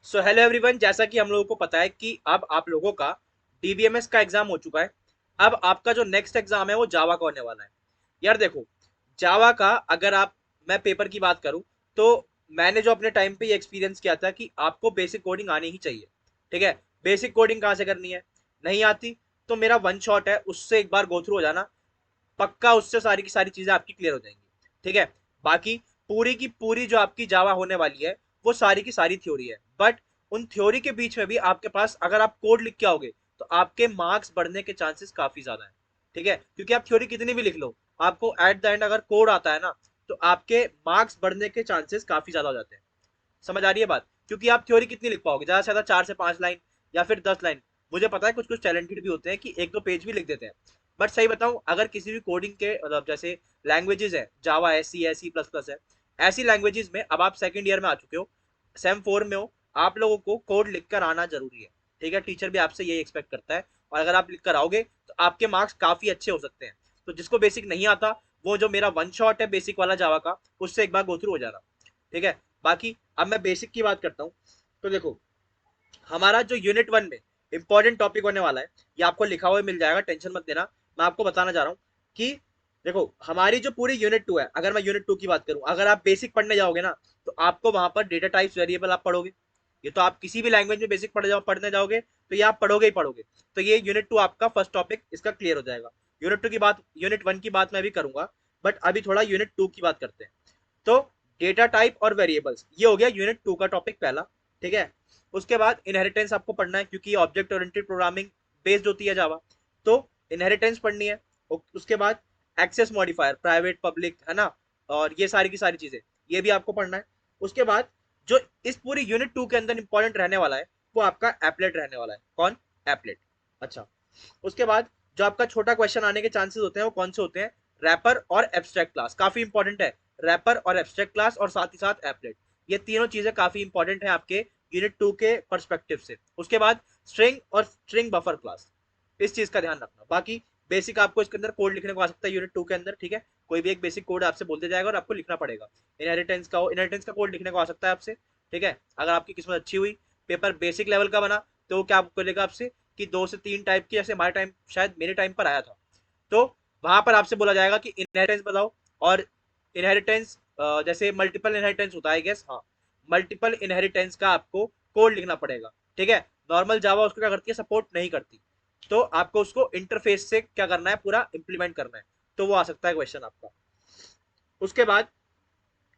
So hello everyone, जैसा कि हम लोगों को पता है कि अब आप लोगों का डीबीएमएस का एग्जाम हो चुका है। अब आपका जो नेक्स्ट एग्जाम है वो जावा का होने वाला है। यार देखो, जावा का अगर आप मैं पेपर की बात करूं तो मैंने जो अपने टाइम पे ये एक्सपीरियंस किया था कि आपको बेसिक कोडिंग आनी ही चाहिए। ठीक है, बेसिक कोडिंग कहाँ से करनी है, नहीं आती तो मेरा वन शॉट है, उससे एक बार गो थ्रू हो जाना, पक्का उससे सारी की सारी चीजें आपकी क्लियर हो जाएंगी। ठीक है, बाकी पूरी की पूरी जो आपकी जावा होने वाली है वो सारी की सारी थ्योरी है, बट उन थ्योरी के बीच में भी आपके पास अगर आप कोड लिख के आओगे तो आपके मार्क्स बढ़ने के चांसेस काफी ज्यादा है। ठीक है, क्योंकि आप थ्योरी कितनी भी लिख लो, आपको एट द एंड अगर कोड आता है ना तो आपके मार्क्स बढ़ने के चांसेस काफी ज्यादा हो जाते हैं। समझ आ रही है बात? क्योंकि आप थ्योरी कितनी लिख पाओगे, ज्यादा से ज्यादा 4 से 5 लाइन या फिर 10 लाइन। मुझे पता है कुछ कुछ टैलेंटेड भी होते हैं कि 1 2 पेज भी लिख देते हैं, बट सही बताऊं, अगर किसी भी कोडिंग के मतलब जैसे लैंग्वेजेस है, जावा है, सी है, C++ है, ऐसी लैंग्वेजेस में अब आप सेकंड ईयर में आ चुके हो, सेम 4 में हो, आप लोगों को कोड लिख कर आना जरूरी है। ठीक है, टीचर भी आपसे यही एक्सपेक्ट करता है, और अगर आप लिख कर आओगे तो आपके मार्क्स काफी अच्छे हो सकते हैं। तो जिसको बेसिक नहीं आता, वो जो मेरा वन शॉट है बेसिक वाला जावा का, उससे एक बार गो थ्रू हो जाना। ठीक है, बाकी अब मैं बेसिक की बात करता हूँ। तो देखो, हमारा जो यूनिट 1 में इंपॉर्टेंट टॉपिक होने वाला है, ये आपको लिखा हुआ मिल जाएगा, टेंशन मत लेना। मैं आपको बताना जा रहा हूँ कि देखो, हमारी जो पूरी यूनिट 2 है, अगर मैं यूनिट 2 की बात करूं, अगर आप बेसिक पढ़ने जाओगे ना तो आपको वहां पर डेटा टाइप्स वेरिएबल आप पढ़ोगे। ये तो आप किसी भी लैंग्वेज में बेसिक पढ़ने जाओगे तो ये आप पढ़ोगे ही पढ़ोगे। तो ये यूनिट 2 आपका फर्स्ट टॉपिक इसका क्लियर हो जाएगा। यूनिट 1 की बात मैं भी करूंगा, बट अभी थोड़ा यूनिट 2 की बात करते हैं। तो डेटा टाइप और वेरिएबल्स, ये हो गया यूनिट 2 का टॉपिक पहला। ठीक है, उसके बाद इनहेरिटेंस आपको पढ़ना है, क्योंकि ऑब्जेक्ट ओरिएंटेड प्रोग्रामिंग बेस्ड होती है जावा। तो इनहेरिटेंस पढ़नी है। उसके बाद एक्सेस मॉडिफायर, प्राइवेट पब्लिक, है ना, और ये सारी की सारी चीजें, ये भी आपको पढ़ना है। उसके बाद जो इस पूरी यूनिट 2 के अंदर इंपॉर्टेंट रहने वाला है वो आपका एपलेट रहने वाला है। कौन? एपलेट। अच्छा, उसके बाद जो आपका छोटा क्वेश्चन आने के चांसेस होते हैं वो कौन से होते हैं? रैपर और एब्स्ट्रैक्ट क्लास, काफी इंपॉर्टेंट है। रैपर और एब्स्ट्रैक्ट क्लास और साथ ही साथ एपलेट, ये तीनों चीजें काफी इंपॉर्टेंट है आपके यूनिट 2 के परस्पेक्टिव से। उसके बाद स्ट्रिंग और स्ट्रिंग बफर क्लास, इस चीज का ध्यान रखना। बाकी बेसिक आपको इसके अंदर कोड लिखने को आ सकता है यूनिट 2 के अंदर। ठीक है, कोई भी एक बेसिक कोड आपसे बोलते जाएगा और आपको लिखना पड़ेगा। इनहेरिटेंस का कोड लिखने को आ सकता है आपसे। ठीक है, अगर आपकी किस्मत अच्छी हुई, पेपर बेसिक लेवल का बना, तो क्या बोलेगा आपसे कि 2 से 3 टाइप की, जैसे हमारे टाइम, शायद मेरे टाइम पर आया था, तो वहां पर आपसे बोला जाएगा कि इनहेरिटेंस बताओ। और इनहेरिटेंस जैसे मल्टीपल इनहेरिटेंस होता है, गेस, हाँ, मल्टीपल इनहेरिटेंस का आपको कोड लिखना पड़ेगा। ठीक है, नॉर्मल जावा उसको क्या करती है, सपोर्ट नहीं करती, तो आपको उसको इंटरफेस से क्या करना है, पूरा इंप्लीमेंट करना है। तो वो आ सकता है क्वेश्चन आपका। उसके बाद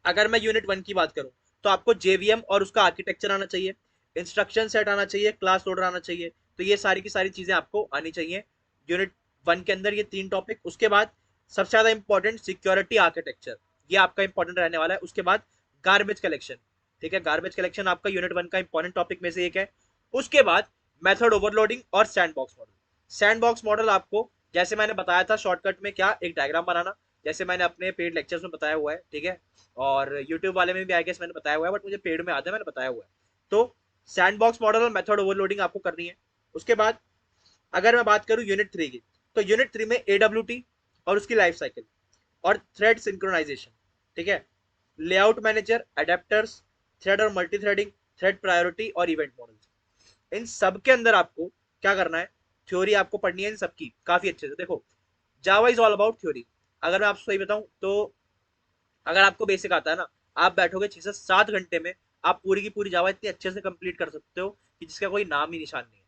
अगर मैं यूनिट 1 की बात करूं तो आपको जेवीएम और उसका आर्किटेक्चर आना चाहिए, इंस्ट्रक्शन सेट आना चाहिए, क्लास लोडर आना चाहिए। तो ये सारी की सारी चीजें आपको आनी चाहिए यूनिट 1 के अंदर, ये 3 टॉपिक। उसके बाद सबसे ज्यादा इंपॉर्टेंट सिक्योरिटी आर्किटेक्चर, ये आपका इंपॉर्टेंट रहने वाला है। उसके बाद गार्बेज कलेक्शन। ठीक है, गार्बेज कलेक्शन आपका यूनिट 1 का इंपॉर्टेंट टॉपिक में से एक है। उसके बाद मेथड ओवरलोडिंग और सैंडबॉक्स मॉडल। सैंडबॉक्स मॉडल आपको, जैसे मैंने बताया था शॉर्टकट में, क्या एक डायग्राम बनाना, जैसे मैंने अपने पेड लेक्चर्स में बताया हुआ है। ठीक है, और यूट्यूब वाले में भी आई गेस मैंने बताया हुआ है, बट मुझे पेड में आता है, मैंने बताया हुआ है। तो सैंडबॉक्स मॉडल और मेथड ओवरलोडिंग आपको करनी है। उसके बाद अगर मैं बात करूं यूनिट 3 की, तो यूनिट 3 में AWT और उसकी लाइफ साइकिल और थ्रेड सिंक्रोनाइजेशन। ठीक है, लेआउट मैनेजर, अडेप्टर्स, थ्रेड और मल्टी थ्रेडिंग, थ्रेड प्रायोरिटी और इवेंट मॉडल, इन सब के अंदर आपको क्या करना है, थ्योरी आपको पढ़नी है इन सबकी काफी अच्छे से। देखो, Java is all about theory. अगर मैं आपको सही बताऊं तो अगर आपको बेसिक आता है ना, आप बैठोगे 6 से 7 घंटे में, आप पूरी की पूरी जावा इतनी अच्छे से कंप्लीट कर सकते हो कि जिसका कोई नाम ही निशान नहीं है।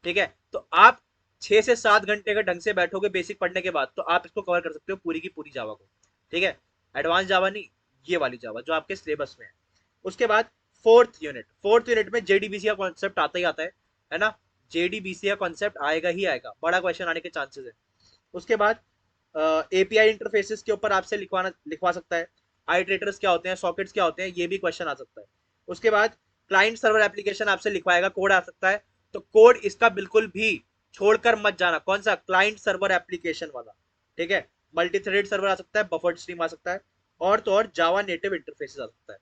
ठीक है, तो आप 6 से 7 घंटे का ढंग से बैठोगे बेसिक पढ़ने के बाद, तो आप इसको कवर कर सकते हो पूरी की पूरी जावा को। ठीक है, एडवांस जावा नहीं, ये वाली जावा जो आपके सिलेबस में है। उसके बाद फोर्थ यूनिट में जेडीबीसी का कॉन्सेप्ट आता ही आता है ना। जेडीबीसी का कॉन्सेप्ट आएगा ही आएगा, बड़ा क्वेश्चन आने के चांसेस है। उसके बाद एपीआई इंटरफेसेस के ऊपर आपसे लिखवा सकता है। आइट्रेटर्स क्या होते हैं, सॉकेट्स क्या होते हैं, ये भी क्वेश्चन आ सकता है। उसके बाद क्लाइंट सर्वर एप्लीकेशन आपसे लिखवाएगा, कोड आ सकता है। तो कोड इसका बिल्कुल भी छोड़कर मत जाना, कौन सा? क्लाइंट सर्वर एप्लीकेशन वाला। ठीक है, मल्टी थ्रेड सर्वर आ सकता है, बफर्ड स्ट्रीम आ सकता है, और तो और जावा नेटिव इंटरफेसेस आ सकता है।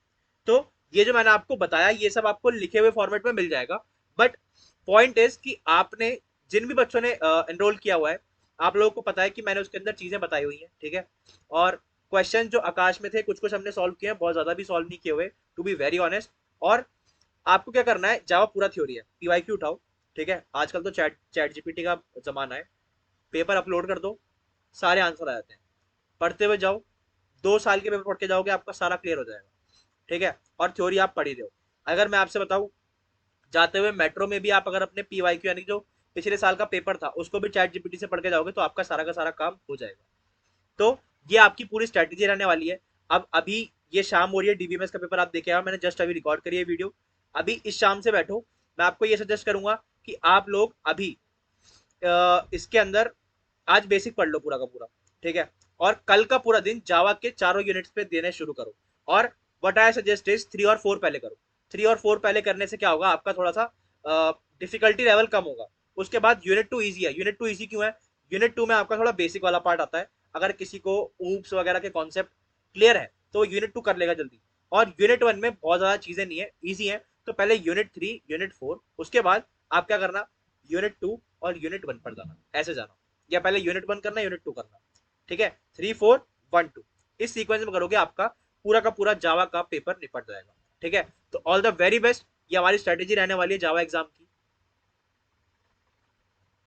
तो ये जो मैंने आपको बताया ये सब आपको लिखे हुए फॉर्मेट में मिल जाएगा। बट पॉइंट इज कि आपने, जिन भी बच्चों ने एनरोल किया हुआ है, आप लोगों को पता है कि मैंने उसके अंदर चीजें बताई हुई हैं। ठीक है, और क्वेश्चन जो आकाश में थे कुछ कुछ हमने सॉल्व किए हैं, बहुत ज्यादा भी सॉल्व नहीं किए हुए, टू बी वेरी ऑनेस्ट। और आपको क्या करना है, जावा पूरा थ्योरी है, पीवाईक्यू उठाओ, ठीक है, आजकल तो चैट चैट जीपीटी का जमाना है, पेपर अपलोड कर दो, सारे आंसर आ जाते हैं, पढ़ते हुए जाओ, 2 साल के पेपर पढ़ के जाओगे, आपका सारा क्लियर हो जाएगा, ठीक है। और थ्योरी आप पढ़ ही रहे हो। अगर मैं आपसे बताऊं, जाते हुए मेट्रो में भी आप अगर अपने पीवाईक्यू यानी जो पिछले साल का पेपर था उसको भी चैट जीपीटी से पढ़ के जाओगे तो आपका सारा का सारा काम हो जाएगा। तो ये आपकी पूरी स्ट्रेटेजी रहने वाली है। अब अभी ये शाम हो रही है, डीबीएमएस का पेपर आप देखे आओ, मैंने जस्ट अभी रिकॉर्ड करी है वीडियो, अभी इस शाम से बैठो। मैं आपको ये सजेस्ट करूंगा कि आप लोग अभी इसके अंदर आज बेसिक पढ़ लो पूरा का पूरा, ठीक है, और कल का पूरा दिन जावा के चारों यूनिट्स पे देने शुरू करो। और व्हाट आई सजेस्ट इज 3 और 4 पहले करो। 3 और 4 पहले करने से क्या होगा, आपका थोड़ा सा डिफिकल्टी लेवल कम होगा। उसके बाद यूनिट 2 ईजी है। यूनिट 2 ईजी क्यों है, यूनिट 2 में आपका थोड़ा बेसिक वाला पार्ट आता है, अगर किसी को ऊप्स वगैरह के कॉन्सेप्ट क्लियर है तो यूनिट 2 कर लेगा जल्दी। और यूनिट 1 में बहुत ज्यादा चीजें नहीं है, ईजी है, तो पहले यूनिट 3 यूनिट 4, उसके बाद आप क्या करना, यूनिट 2 और यूनिट 1 पर जाना, ऐसे जाना, या पहले यूनिट 1 करना यूनिट 2 करना, ठीक है, 3 4 1 2, इस सीक्वेंस में करोगे आपका पूरा का पूरा जावा का पेपर निपट जाएगा, ठीक है। तो ऑल द वेरी बेस्ट, ये हमारी स्ट्रेटेजी रहने वाली है जावा एग्जाम की।